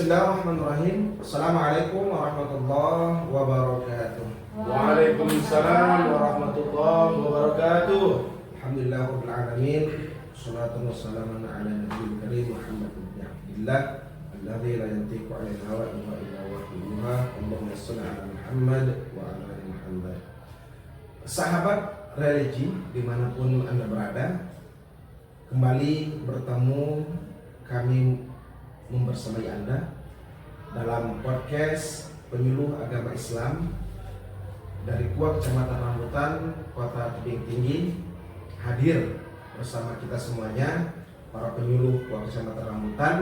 Bismillahirrahmanirrahim. Assalamualaikum warahmatullahi wabarakatuh. Waalaikumsalam warahmatullahi wabarakatuh. Alhamdulillahirabbil alamin. Wassalatu wassalamu ala nabiyil karim Muhammad bin Abdillah alladzi la yantiqu 'anil hawa illa wahyuha. Allahumma shalli ala Muhammad wa ala ali Muhammad. Sahabat religi dimanapun Anda berada, kembali bertemu kami membersamai Anda dalam podcast Penyuluh Agama Islam dari KUA Kecamatan Rambutan, Kota Tebing Tinggi. Hadir bersama kita semuanya para penyuluh KUA Kecamatan Rambutan.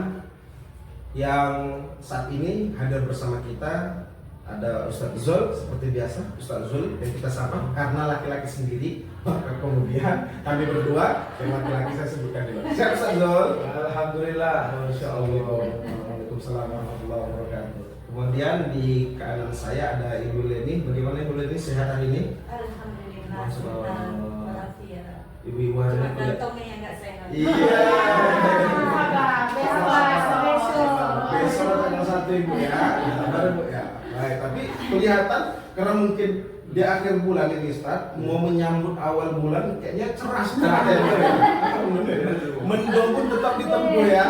Yang saat ini hadir bersama kita ada Ustadz Zul, seperti biasa Ustadz Zul yang kita sapa karena laki-laki sendiri. Maka kemudian kami berdua yang laki-laki saya sebutkan dulu. Siap Ustadz Zul? Alhamdulillah. Masya Allah. Waalaikumsalam warahmatullahi wabarakatuh. Kemudian di kanan saya ada Ibu Leni. Bagaimana Ibu Leni, sehat hari ini? Alhamdulillah. Masya Allah. Walafiat. Ibu-ibu hari ini Cuma kantongnya yang nggak sehat. Iya. Besok. Besok tanggal 1 Ibu ya. Sabar Ibu ya. Baik, tapi kelihatan karena mungkin di akhir bulan ini Ustaz mau menyambut awal bulan kayaknya cerah sekali ya. Mendung pun tetap ditempuh ya.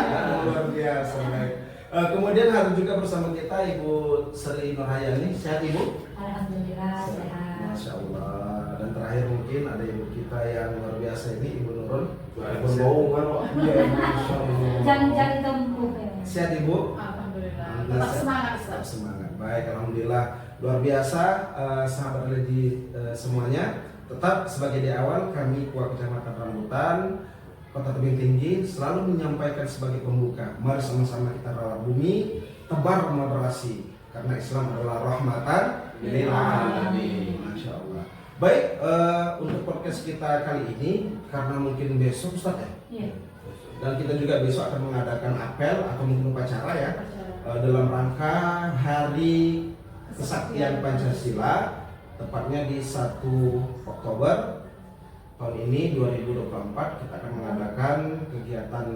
Luar biasa. Baik. Kemudian hari juga bersama kita Ibu Sri Nurhayani. Sehat Ibu? Alhamdulillah sehat. Masya Allah. Dan terakhir mungkin ada ibu kita yang luar biasa ini Ibu Nurul. Bohong kan Pak? Iya, Masya Allah. Jangan tempuh ya. Sehat Ibu? Alhamdulillah. Tetap semangat Tetap Ustaz. semangat. Baik, alhamdulillah luar biasa. Sahabat religi semuanya. Tetap sebagai di awal kami KUA Kecamatan Rambutan, Kota Tebing Tinggi selalu menyampaikan sebagai pembuka. Mari sama-sama kita rawat bumi, tebar moderasi karena Islam adalah rahmatan lil alamin. Masya Allah. Baik, untuk podcast kita kali ini karena mungkin besok Ustaz ya. Iya. Dan kita juga besok akan mengadakan apel atau mungkin upacara ya dalam rangka Hari Kesaktian Pancasila, tepatnya di 1 Oktober tahun ini 2024 kita akan mengadakan kegiatan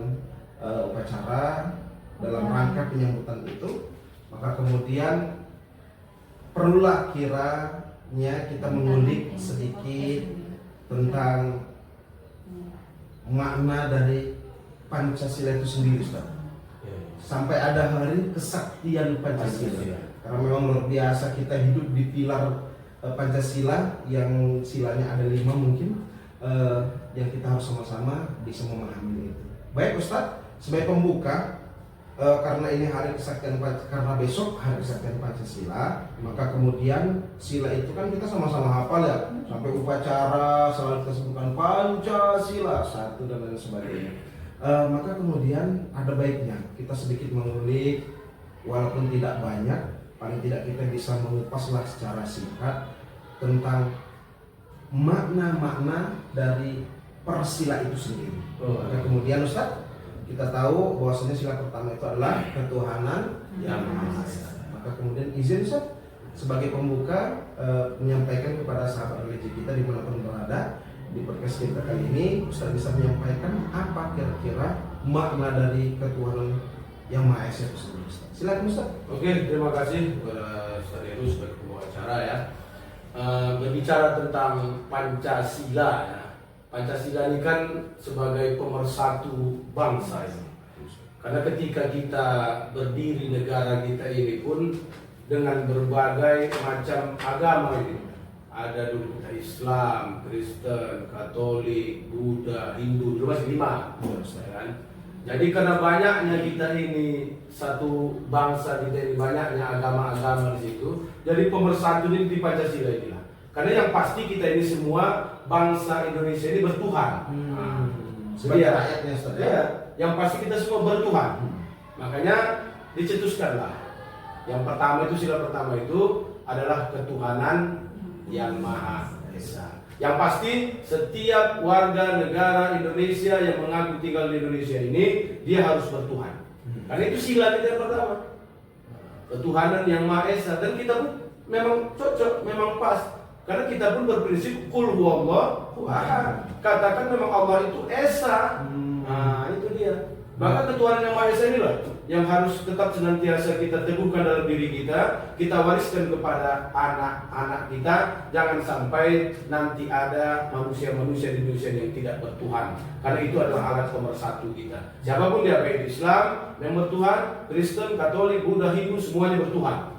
upacara dalam rangka penyambutan itu. Maka kemudian perlulah kiranya kita mengulik sedikit tentang makna dari Pancasila itu sendiri Ustaz. Sampai ada Hari Kesaktian Pancasila. Karena memang luar biasa kita hidup di pilar Pancasila yang silanya ada 5 mungkin, yang kita harus sama-sama bisa memahami itu. Baik Ustaz, sebagai pembuka, karena ini Hari Kesaktian karena besok Hari Kesaktian Pancasila, maka kemudian sila itu kan kita sama-sama hafal ya, sampai upacara selalu kita sebutkan Pancasila 1 dan lain sebagainya. Maka kemudian ada baiknya kita sedikit mengulik, walaupun tidak banyak, paling tidak kita bisa mengupaslah secara singkat tentang makna-makna dari persila itu sendiri. Maka kemudian Ustaz, kita tahu bahwasanya sila pertama itu adalah ketuhanan yang Maha Esa. Maka kemudian izin Ustaz sebagai pembuka menyampaikan kepada sahabat religi kita dimanapun berada di podcast kita kali ini, Ustaz bisa menyampaikan apa kira-kira makna dari ketuhanan yang Maha Esa itu sendiri. Silakan Ustaz. Oke, terima kasih kepada Ustaz Heru sebagai pembawa acara ya. Berbicara tentang Pancasila ya. Pancasila ini kan sebagai pemersatu bangsa ini. Karena ketika kita berdiri negara kita ini pun dengan berbagai macam agama ini. Ada dulu kita Islam, Kristen, Katolik, Buddha, Hindu, itu masih 5 ya kan? Jadi karena banyaknya kita ini satu bangsa, kita ini banyaknya agama-agama di situ, jadi pemersatu ini di Pancasila inilah. Karena yang pasti kita ini semua bangsa Indonesia ini bertuhan. Sebagai rakyatnya Ustaz ya. Yang pasti kita semua bertuhan. Makanya dicetuskanlah. Yang pertama itu sila pertama itu adalah ketuhanan yang Maha Esa. Yang pasti setiap warga negara Indonesia yang mengaku tinggal di Indonesia ini dia harus bertuhan. Karena itu sila kita yang pertama. Ketuhanan yang Maha Esa, dan kita pun memang cocok, memang pas. Karena kita pun berprinsip qul huwallahu ahad. Katakan memang Allah itu Esa. Nah, itu dia. Maka ketuhanan yang Maha Esa inilah yang harus tetap senantiasa kita teguhkan dalam diri kita wariskan kepada anak-anak kita. Jangan sampai nanti ada manusia-manusia di Indonesia yang tidak bertuhan, karena itu adalah alat pemersatu kita. Siapapun dia, baik Islam yang bertuhan, Kristen, Katolik, Buddha, Hindu, semuanya bertuhan.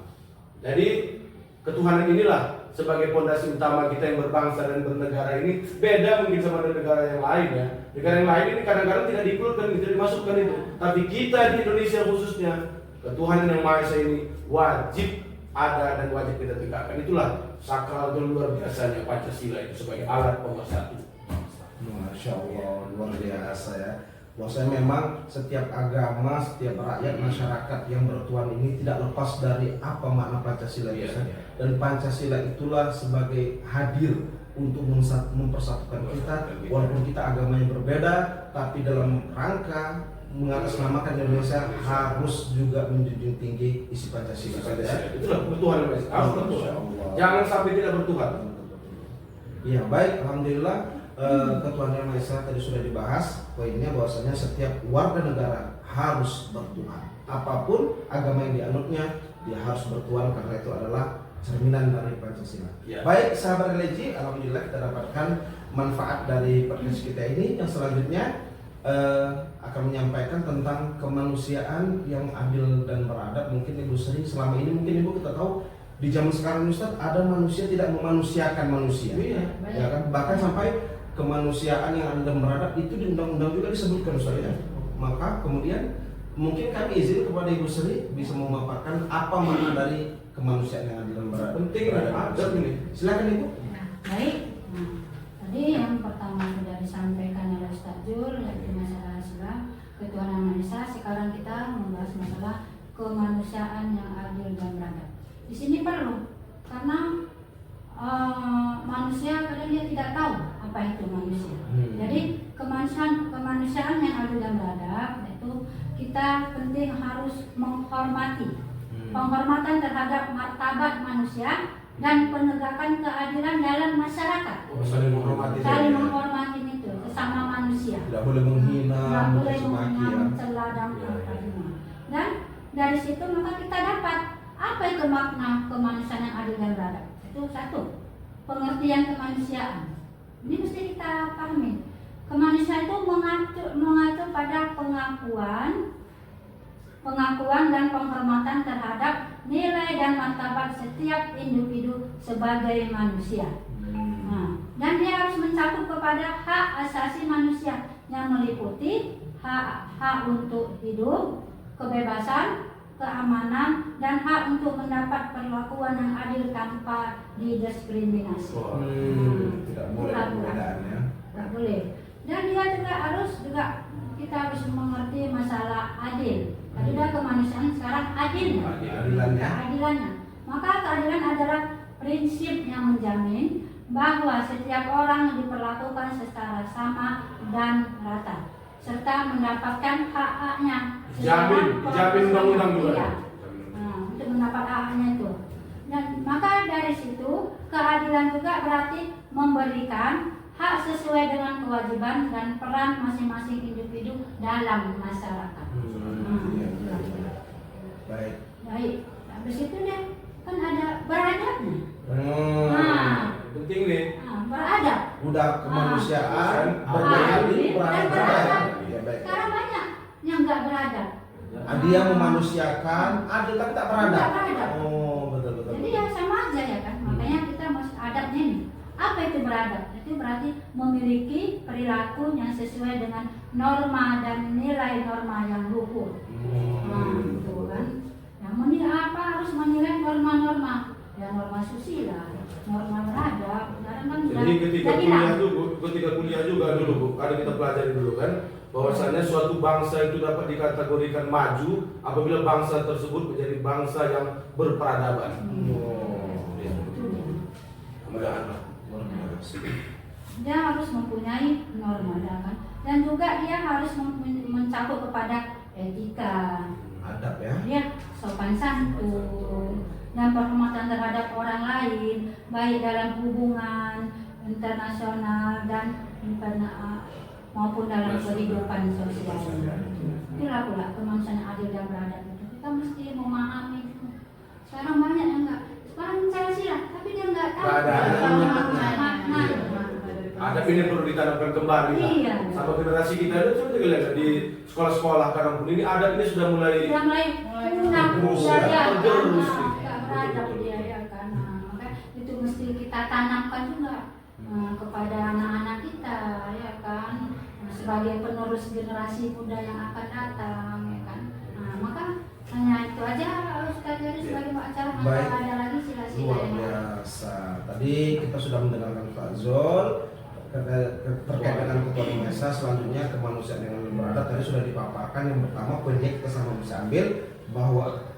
Jadi ketuhanan inilah sebagai pondasi utama kita yang berbangsa dan bernegara ini. Beda mungkin sama negara yang lain ya. Negara yang lain ini kadang-kadang tidak diikutkan, tidak dimasukkan itu. Tapi kita di Indonesia khususnya, ketuhanan yang Maha Esa ini wajib ada dan wajib kita tegakkan. Itulah sakral dan luar biasanya Pancasila itu sebagai alat pemersatu. Masya Allah, luar biasa ya. Bahwasanya memang setiap agama, setiap rakyat masyarakat yang bertuhan ini tidak lepas dari apa makna Pancasila itu. Dan Pancasila itulah sebagai hadir untuk mempersatukan kita, walaupun kita agama yang berbeda, tapi dalam rangka mengatasnamakan Indonesia harus juga menjunjung tinggi isi Pancasila. Itulah bertuhan yang harus bertuhan. Jangan sampai tidak bertuhan. Iya, baik, alhamdulillah. Ketuhanan Yang Maha Esa tadi sudah dibahas. Poinnya bahwasanya setiap warga negara harus bertuhan. Apapun agama yang dianutnya, dia harus bertuhan karena itu adalah cerminan dari Pancasila. Ya. Baik sahabat religi, alhamdulillah kita dapatkan manfaat dari podcast kita ini. Yang selanjutnya akan menyampaikan tentang kemanusiaan yang adil dan beradab. Mungkin Ibu Sri selama ini mungkin Ibu kita tahu di zaman sekarang Ustaz ada manusia tidak memanusiakan manusia. Iya. Ya kan, bahkan sampai kemanusiaan yang adil dan beradab itu di undang-undang juga disebutkan Ustaz ya. Maka kemudian mungkin kami izin kepada Ibu Sri bisa memaparkan apa makna dari kemanusiaan yang adil dan beradab. Penting adab ini. Silakan Ibu. Baik. Nah, tadi yang pertama sudah disampaikan oleh Ustaz Jul, yaitu masalah Islam, ketuhanan Maha Esa. Sekarang kita membahas masalah kemanusiaan yang adil dan beradab. Di sini perlu, karena manusia kadang dia tidak tahu apa itu manusia. Jadi kemanusiaan yang adil dan beradab itu kita penting harus menghormati. Penghormatan terhadap martabat manusia dan penegakan keadilan dalam masyarakat. Saling menghormati. Saling menghormati itu sesama manusia. Tidak boleh menghina, Tidak boleh mencaci maki, menghina, ya. mencela dan sebagainya. Dan dari situ maka kita dapat apa itu makna kemanusiaan yang adil dan beradab. Itu satu, pengertian kemanusiaan. Ini mesti kita pahami. Kemanusiaan itu mengatur pada pengakuan dan penghormatan terhadap nilai dan martabat setiap individu sebagai manusia. Nah, dan dia harus mencakup kepada hak asasi manusia yang meliputi hak untuk hidup, kebebasan, keamanan, dan hak untuk mendapat perlakuan yang adil tanpa didiskriminasi. Tidak boleh perbedaan ya. Tidak boleh. Dan dia juga kita harus mengerti masalah adil. Tadi udah kemanusiaan, sekarang adil. Keadilannya. Keadilannya. Maka keadilan adalah prinsip yang menjamin bahwa setiap orang diperlakukan secara sama dan rata, serta mendapatkan hak-haknya. Dijamin undang-undang juga. Iya. Nah, untuk mendapat hak-haknya itu. Dan maka dari situ keadilan juga berarti memberikan hak sesuai dengan kewajiban dan peran masing-masing individu dalam masyarakat. Baik. Baik. Habis itu deh kan ada beradabnya. Penting nih. Beradab. Udah kemanusiaan, adil, dan beradab. Ya, baik. Sekarang banyak yang nggak beradab. Dia memanusiakan, adil tapi tak beradab. Nggak beradab. Oh, betul. Jadi ya sama aja ya kan. Makanya kita harus adabnya nih. Apa itu beradab? Itu berarti memiliki perilaku yang sesuai dengan norma dan nilai norma yang luhur. Gitu kan. Yang menilai apa harus menilai norma-norma. Ya norma susila, norma beradab. Sekarang kan Jadi ketika kuliah juga dulu Bu, ada kita pelajari dulu kan, bahwasanya suatu bangsa itu dapat dikategorikan maju apabila bangsa tersebut menjadi bangsa yang berperadaban. Mudah-mudahan. Dia harus mempunyai norma ya kan, dan juga dia harus mencakup kepada etika, Adab ya. dia sopan santun dan penghormatan terhadap orang lain, baik dalam hubungan internasional dan maupun dalam kehidupan sosial. Itulah pula kemanusiaan adil dan beradab itu. Kita mesti memahami itu. Sekarang banyak yang enggak, sekarang Pancasila, tapi dia enggak tahu Nggak ada makna. Adab ini perlu ditanamkan kembali lah. Iya. Sama generasi kita itu seperti kalian di sekolah-sekolah kampung ini adab ini sudah mulai Sudah mulai punah Terus, budaya terus. enggak beradab dia ya kan. Maka itu mesti kita tanamkan juga kepada anak-anak kita ya kan, sebagai penerus generasi muda yang akan datang ya kan. Maka hanya itu aja Ustaz jadi sebagai acara. Baik. Ada lagi sila-sila Luar yang lain. biasa. Tadi kita sudah mendengarkan Pak Zul terkait dengan ketua Mesa. Selanjutnya kemanusiaan yang lebih beradab tadi sudah dipaparkan. Yang pertama poin yang kita sama bisa ambil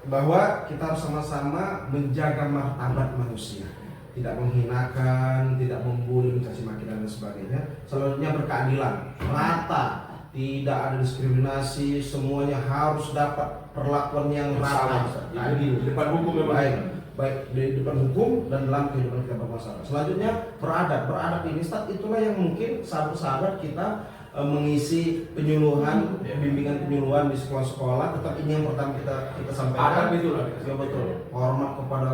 bahwa kita harus sama-sama menjaga martabat manusia, tidak menghinakan, tidak membuli, mencaci maki dan lain sebagainya. Selanjutnya berkeadilan, rata, tidak ada diskriminasi, semuanya harus dapat perlakuan yang rata, adil, di depan hukum memang. baik di depan hukum dan dalam kehidupan kita bermasyarakat. Selanjutnya beradab ini Ustaz, itulah yang mungkin sahabat-sahabat kita mengisi penyuluhan, bimbingan penyuluhan di sekolah-sekolah. Tetap ini yang pertama kita sampaikan. Adab itulah. Ya betul. Hormat kepada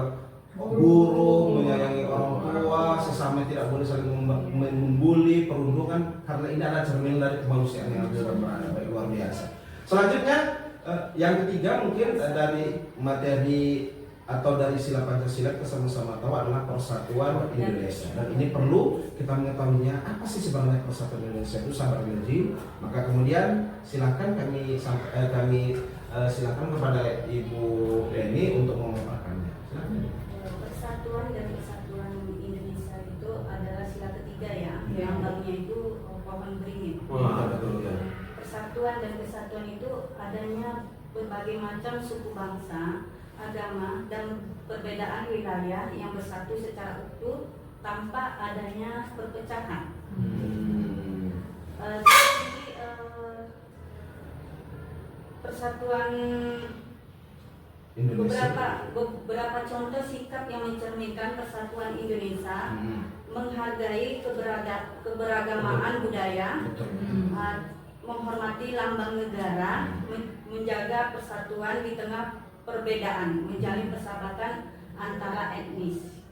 guru, menyayangi orang tua, sesama tidak boleh saling membuli, perundungan, karena ini adalah cermin dari kemanusiaan yang adil dan beradab. Baik, luar biasa. Selanjutnya yang ketiga mungkin dari materi atau dari sila Pancasila kita sama-sama tahu adalah persatuan Indonesia, dan ini perlu kita mengetahuinya apa sih sebenarnya persatuan Indonesia itu, sahabat energi. Maka kemudian silakan kami silakan kepada Ibu Deni untuk memaparkannya. Silakan. Persatuan dan Kesatuan Indonesia itu adalah sila ketiga ya, Ya. lambangnya itu pohon beringin. Wah, betul ya. Persatuan dan kesatuan itu adanya berbagai macam suku bangsa, agama, dan perbedaan wilayah yang bersatu secara utuh tanpa adanya perpecahan. Jadi persatuan Indonesia. beberapa contoh sikap yang mencerminkan persatuan Indonesia: menghargai keberagamaan budaya, Betul. menghormati lambang negara, menjaga persatuan di tengah perbedaan, menjalin persahabatan antara etnis.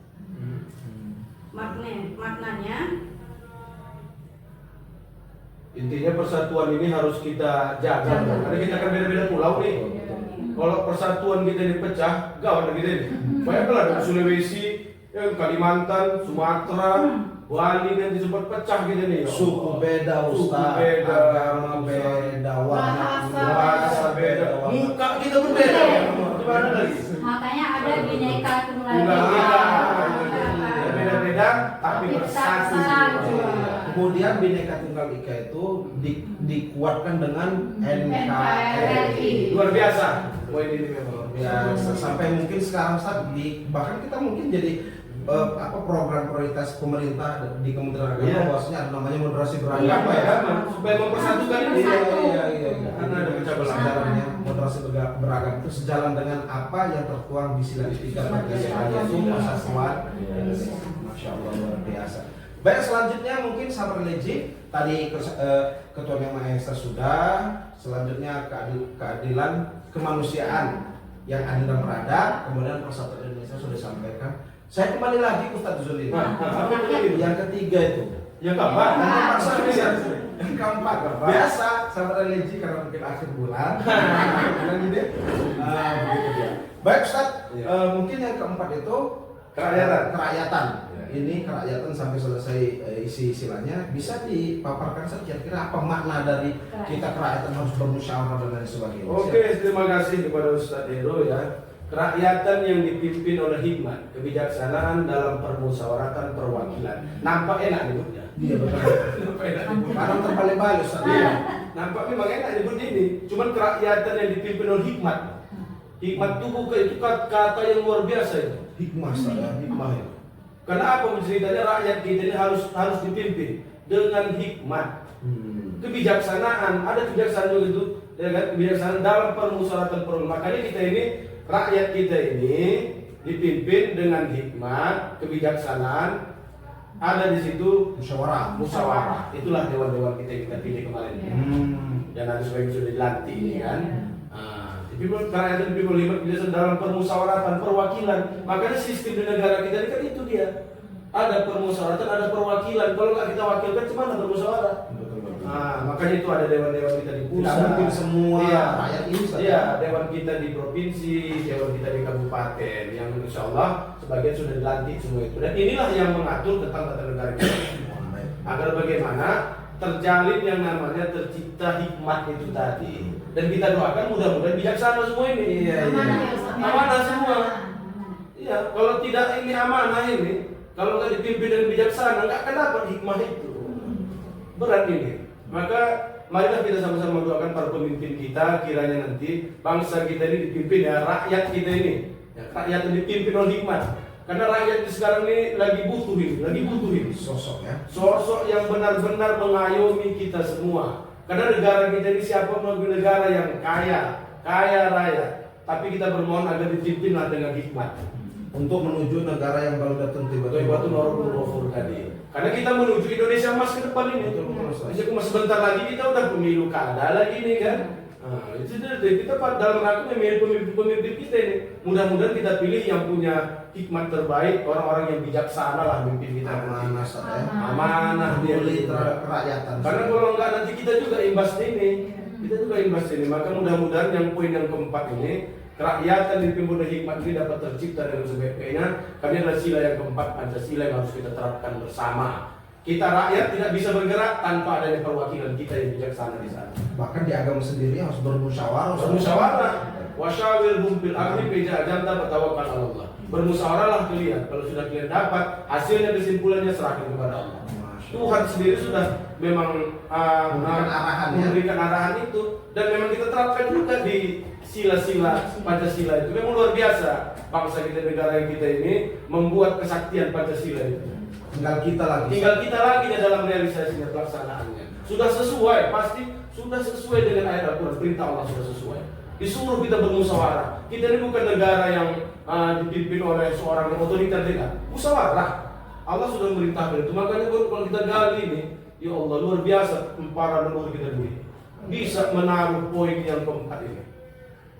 Maknanya Intinya persatuan ini harus kita jaga. Karena kita kan beda-beda pulau nih. Kalau persatuan kita dipecah, gawat kita ini. Bayangkanlah dari Sulawesi, Kalimantan, Sumatera, Bali nanti sempat pecah kita nih. Suku beda, Suku Ustaz, beda, agama beda, warna bahasa beda, muka kita pun beda. Gimana lagi? Makanya ada bineka tunggal Tunggal ika. ika. Beda-beda tapi bersatu. Kemudian Bhinneka Tunggal Ika itu dikuatkan dengan NKRI. Luar biasa. Poin ini memang. Biasa. Sampai mungkin sekarang Ustaz, bahkan kita mungkin jadi program prioritas pemerintah di Kementerian Agama, Iya. bahwasanya ada namanya moderasi beragama Iya, ya. supaya mempersatukan ini. Iya. Karena ada pecah belah. Sejalannya moderasi beragama itu sejalan dengan apa yang tertuang di sila ketiga Pancasila, yaitu persatuan Indonesia. Masya Allah, luar biasa. Baik, selanjutnya mungkin sahabat religi tadi Ketua Yang Maha Esa sudah, selanjutnya keadilan kemanusiaan yang adil dan beradab, kemudian persatuan Indonesia sudah disampaikan. Saya kembali lagi Ustaz Zulin. Yang ketiga itu. Yang keempat. Yang keempat. Biasa sahabat religi karena mungkin akhir bulan. Begitu dia. Baik Ustaz, mungkin yang keempat itu kerakyatan. Ini kerakyatan sampai selesai isi silanya, bisa dipaparkan saja kira-kira apa makna dari kita kerakyatan harus bermusyawarah dan lain sebagainya. Oke, terima kasih kepada Ustadz Heru ya. Kerakyatan yang dipimpin oleh hikmat, kebijaksanaan dalam permusyawaratan perwakilan. Nampak enak nyebutnya. Iya betul. Nampak enak nyebutnya. Karena terbalik-balik Ustaz. Iya. Nampak memang enak nyebut ini. Cuman kerakyatan yang dipimpin oleh hikmat. Hikmat itu bukan itu kata yang luar biasa itu. Hikmah Ustaz, hikmah ya. Karena apa menceritanya rakyat kita ini harus dipimpin dengan hikmat. Kebijaksanaan, ada kebijaksanaan itu, ya kan? Kebijaksanaan dalam permusyawaratan perwakilan. Makanya kita ini, rakyat kita ini dipimpin dengan hikmat, kebijaksanaan ada di situ musyawarah. Itulah dewan-dewan kita pilih kemarin. Dan ada sebagian sudah dilantik ini kan. Kerakyatan People Libat biasa dalam permusyawaratan, perwakilan. Makanya sistem di negara kita ini kan itu dia. Ada permusyawaratan, ada perwakilan. Kalau nggak kita wakilkan, gimana bermusyawarah? Makanya itu ada dewan-dewan kita di pusat. Tidak mungkin semua rakyat ini saja. Iya, dewan kita di provinsi, dewan kita di kabupaten, yang insya Allah sebagian sudah dilantik semua itu. Dan inilah yang mengatur tentang tata negara kita. Agar bagaimana terjalin yang namanya tercipta hikmat itu tadi. Dan kita doakan mudah-mudahan bijaksana semua ini. Amanah semua. Iya, kalau tidak ini amanah ini, kalau nggak dipimpin dengan bijaksana, nggak akan dapat hikmah itu. Berat ini. Maka marilah kita sama-sama doakan para pemimpin kita, kiranya nanti bangsa kita ini dipimpin ya, rakyat kita ini. Ya, rakyat yang dipimpin oleh hikmat. Karena rakyat sekarang ini lagi butuh ini. Sosok yang benar-benar mengayomi kita semua. Karena negara kita ini siapa menjadi negara yang kaya raya. Tapi kita bermohon agar dipimpinlah dengan hikmat untuk menuju negara yang baru datang tiba-tiba tadi. Karena kita menuju Indonesia emas ke depan ini. Bisa sebentar lagi kita udah pemilu kada lagi nih kan. Itu kita dalam rangka memilih pemimpin kita ini. Mudah-mudahan kita pilih yang punya hikmat terbaik, orang-orang yang bijaksana lah memimpin kita. Amanah dia terhadap kerakyatan. Karena kalau enggak nanti kita juga imbas ini. Maka mudah-mudahan yang poin yang keempat ini, kerakyatan dipimpin oleh hikmat ini dapat tercipta dengan sebaik-baiknya. Karena adalah sila yang keempat, Pancasila, yang harus kita terapkan bersama. Kita rakyat tidak bisa bergerak tanpa adanya perwakilan kita yang bijaksana di sana. Bahkan di agama sendiri harus bermusyawarah. Wasyawirhum fil amri fa idza ajamta fatawakkal 'ala Allah. Bermusyawarahlah kalian. Kalau sudah kalian dapat hasilnya, kesimpulannya serahkan kepada Allah. Tuhan sendiri sudah memang memberikan arahan itu, dan memang kita terapkan juga di sila-sila Pancasila itu. Memang luar biasa bangsa kita, negara yang kita ini membuat kesaktian Pancasila itu. Tinggal kita lagi dalam realisasinya, pelaksanaannya. Sudah sesuai, pasti sudah sesuai dengan ayat Al-Quran. Perintah Allah sudah sesuai. Disuruh kita bermusyawarah. Kita ini bukan negara yang dipimpin oleh seorang yang otoriter, tidak. Musyawarah. Allah sudah memerintahkan itu. Makanya kalau kita gali ini, ya Allah, luar biasa para leluhur kita dulu bisa menaruh poin yang keempat ini.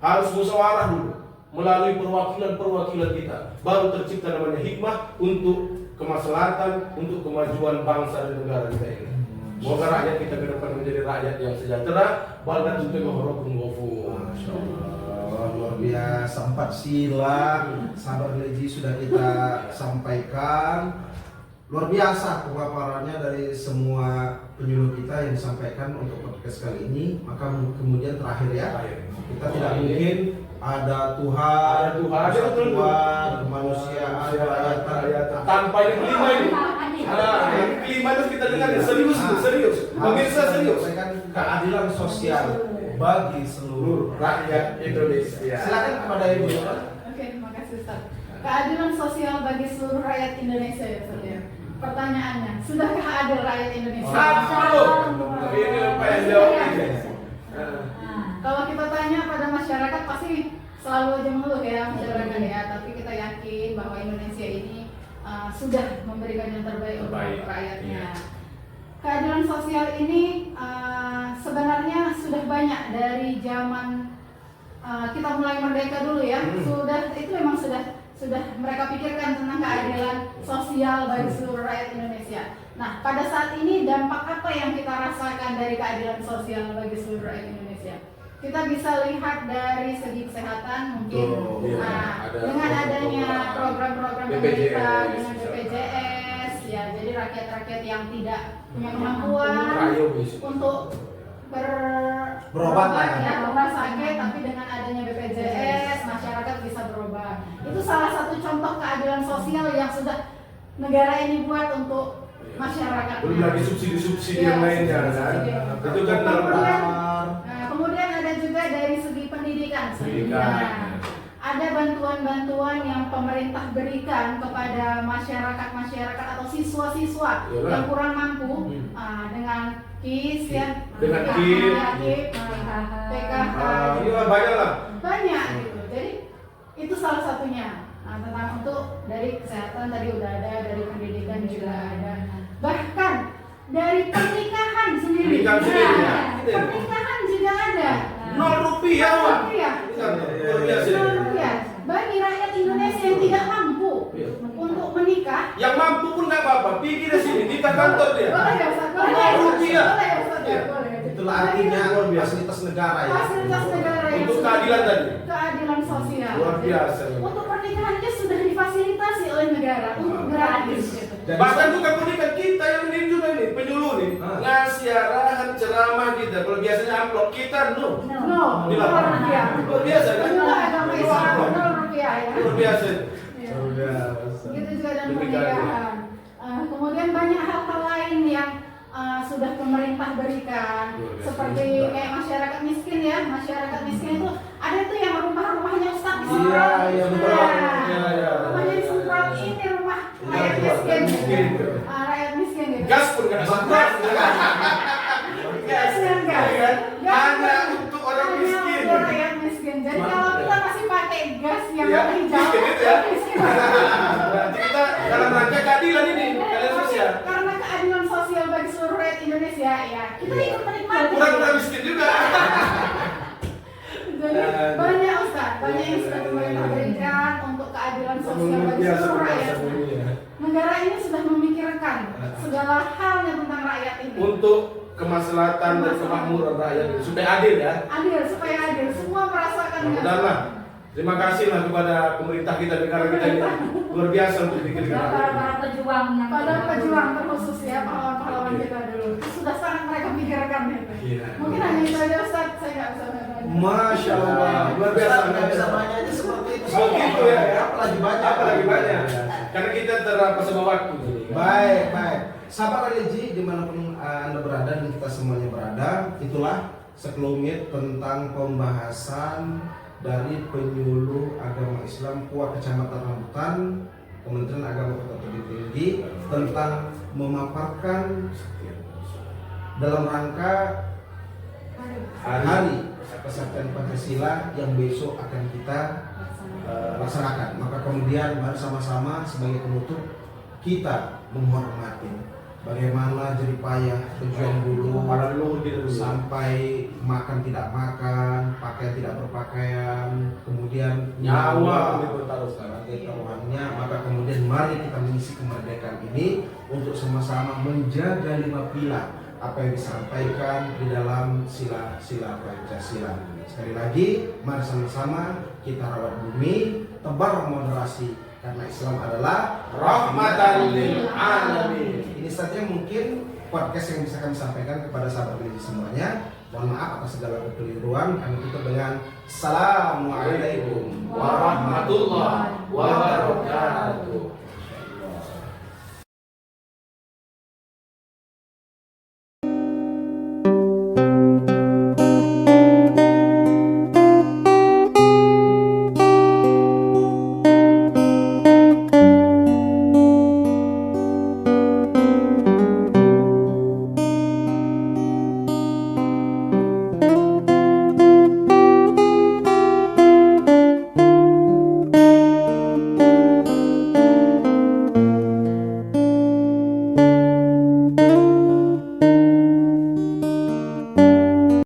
Harus musyawarah dulu melalui perwakilan kita, baru tercipta namanya hikmah untuk kemaslahatan, untuk kemajuan bangsa dan negara kita ini. Semoga rakyat kita ke depan menjadi rakyat yang sejahtera, baldan juga mahrokum ghafur. Luar biasa, 4 sila sahabat religi sudah kita sampaikan. Luar biasa pemaparannya dari semua penyuluh kita yang disampaikan untuk podcast kali ini. Maka kemudian terakhir ya, kita tidak mungkin ada Tuhan, kemanusiaan, kerakyatan tanpa yang kelima ini. Yang kelima itu kita dengar serius. Pemirsa serius. Keadilan sosial bagi seluruh rakyat Indonesia. Silakan kepada Ibu. Oke, terima kasih Ustaz. Keadilan sosial bagi seluruh rakyat Indonesia ya Ustaz ya. Pertanyaannya, sudahkah adil rakyat Indonesia? Ini apa yang jawab ini? Kalau kita tanya pada masyarakat pasti selalu aja mengeluh ya masyarakat ya. Tapi kita yakin bahwa Indonesia ini sudah memberikan yang terbaik untuk rakyatnya. Keadilan sosial ini sebenarnya sudah banyak dari zaman kita mulai merdeka dulu ya. Itu memang sudah mereka pikirkan tentang keadilan sosial bagi seluruh rakyat Indonesia. Nah, pada saat ini dampak apa yang kita rasakan dari keadilan sosial bagi seluruh rakyat Indonesia? Kita bisa lihat dari segi kesehatan mungkin dengan adanya program-program pemerintah dengan BPJS ya, jadi rakyat-rakyat yang tidak punya kemampuan untuk berobat ya, rumah sakit, tapi dengan adanya BPJS masyarakat bisa berobat. Itu salah satu contoh keadilan sosial yang sudah negara ini buat untuk masyarakat. Belum lagi subsidi-subsidi yang lainnya kan. Itu kan kemudian ada juga dari segi pendidikan. Ada bantuan-bantuan yang pemerintah berikan kepada masyarakat atau siswa-siswa yang kurang mampu dengan KIS ya, dengan KIS, PKH, banyak lah. Banyak gitu. Jadi Itu salah satunya. Nah, tentang untuk dari kesehatan tadi udah ada, dari pendidikan juga ada, bahkan dari pernikahan sendiri. Pernikahan sendiri, ya. Pernikahan juga ada. 0 rupiah, Wak. Rupiah. Luar biasa. 0 rupiah. Bagi rakyat Indonesia yang tidak mampu Iya. untuk menikah. Yang mampu pun nggak apa-apa, pergi di sini, kita kantor dia. Boleh ya Ustaz? Boleh. 0 rupiah. Boleh ya Ustaz? Iya. Boleh. Itulah artinya fasilitas negara ya. Fasilitas negara yang Untuk sudah- keadilan tadi. Keadilan sosial. Luar biasa. Untuk pernikahannya sudah difasilitasi oleh negara untuk gratis. Gitu. Dan Bahkan bukan pernikahan kita yang ini juga nih, penyuluh nih, ngasih arahan ceramah kita. Kalau biasanya amplop kita no. No, Di 0 lapangan. rupiah. Luar biasa kan? Inilah agama Islam 0 rupiah ya. Luar biasa. Iya. biasa. Begitu juga dengan Pernikahan. pernikahan. Kemudian banyak hal-hal lain yang sudah pemerintah berikan, Luar biasa. seperti kayak masyarakat miskin ya. Masyarakat miskin itu ada tuh yang rumah-rumahnya Ustaz Iya, disemprot. iya, betul. Iya, iya. Rumahnya disemprot, ini rumah rakyat Iya, miskin. miskin. Rakyat miskin gitu. Gas pun nggak sempat. Gas dan gas. Hanya untuk orang Hanya miskin. untuk rakyat miskin. Jadi Mantap. kalau kita masih pakai gas yang Iya, warna hijau, miskin itu ya. miskin. Berarti kita dalam rangka keadilan ini, keadilan sosial. Karena keadilan sosial bagi seluruh rakyat Indonesia ya, kita ikut menikmati. Pura-pura miskin juga. Jadi banyak Ustaz, banyak yang sudah pemerintah berikan untuk keadilan sosial bagi seluruh rakyat. Negara ini sudah memikirkan segala halnya tentang rakyat ini. Untuk kemaslahatan dan kemakmuran rakyat ini supaya adil ya. Adil, supaya adil, semua merasakan. Mudah-mudahan. Terima kasihlah kepada pemerintah kita, negara kita ini luar biasa untuk pikirkan rakyat. para pejuang yang Pada pejuang terkhusus ya, pahlawan-pahlawan kita dulu. Sudah sangat mereka pikirkan itu. Iya. Mungkin hanya itu aja Ustaz, saya nggak bisa banyak. Masya Allah, Luar biasa. Nggak bisa banyak aja seperti itu. Oh, gitu ya. Apalagi banyak. Apalagi banyak. Karena kita terapa sama waktu. Baik, baik. Sahabat religi dimanapun Anda berada dan kita semuanya berada, itulah sekelumit tentang pembahasan dari penyuluh agama Islam Puak Kecamatan Rambutan, Kementerian Agama Kota Tinggi tentang memaparkan dalam rangka Hari Kesaktian Pancasila yang besok akan kita laksanakan. Maka kemudian mari sama-sama sebagai penutup kita menghormati bagaimana jeripayah pejuang dulu Para leluhur kita dulu. sampai makan tidak makan, pakaian tidak berpakaian, kemudian Nyawa dipertaruhkan. sebagai taruhannya. Maka kemudian mari kita mengisi kemerdekaan ini untuk sama-sama menjaga 5 pilar apa yang disampaikan di dalam sila-sila Pancasila. Sekali lagi, mari sama-sama kita rawat bumi, tebar moderasi, karena Islam adalah Rahmatan lil alamin. Ini saja mungkin podcast yang bisa kami sampaikan kepada sahabat religi semuanya. Mohon maaf atas segala kekeliruan. Kami tutup dengan Assalamualaikum Warahmatullahi wabarakatuh.